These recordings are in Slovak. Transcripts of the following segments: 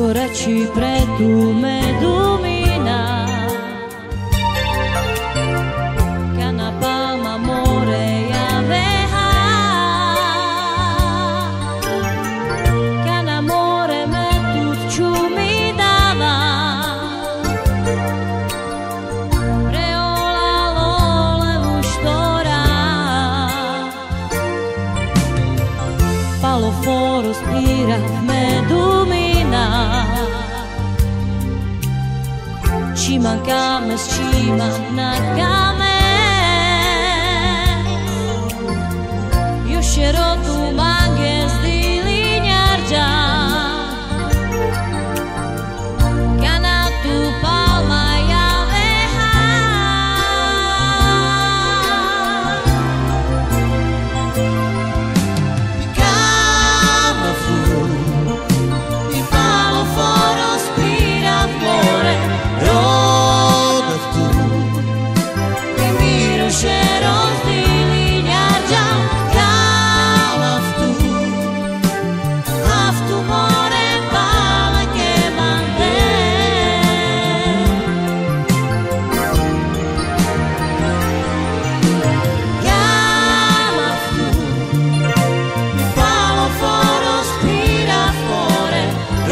S'accoraci pretu medumina, Cana palma more aveha, Cana more me tut čumi dava, Preola lole uštora, Palo foro spira medumina, Cima cames, cima na cames, Iușero tu manges di lignargia, Cana tu palma ia veha, Cama fu, I palo foro spira more, Rodov tu, I miru šeros di lignargia, Calav tu, more pale che mande, Calav tu, I palo foro spira more,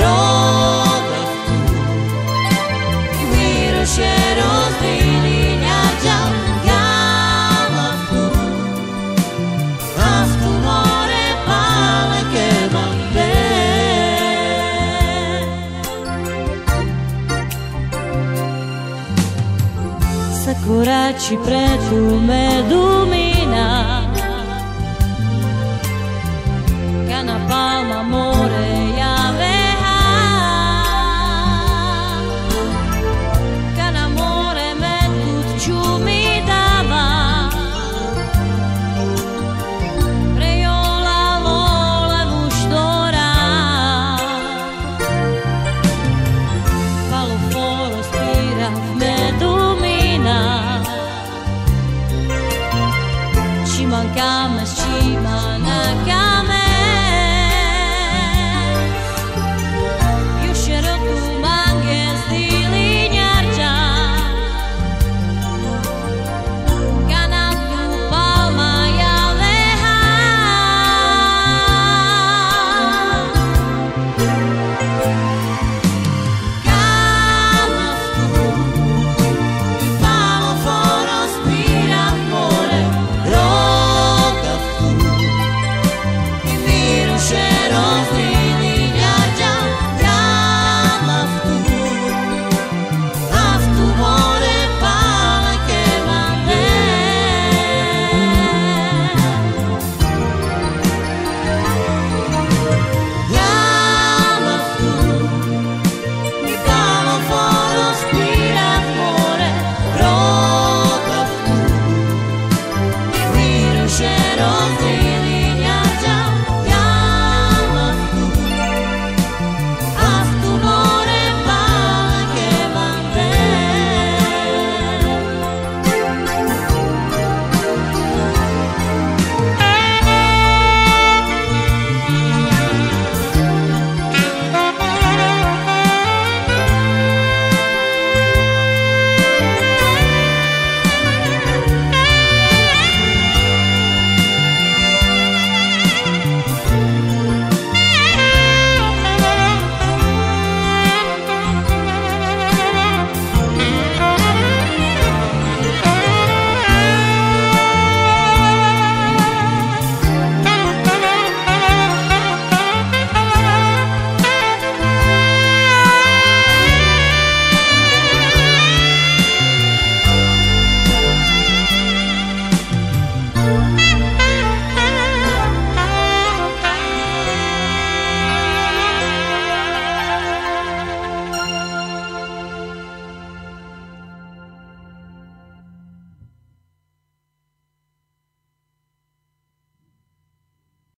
Rodov tu, I miru šeros di lignargia, Calav tu, more pale che mande. S'accoraci pretu medumina, Cana palma more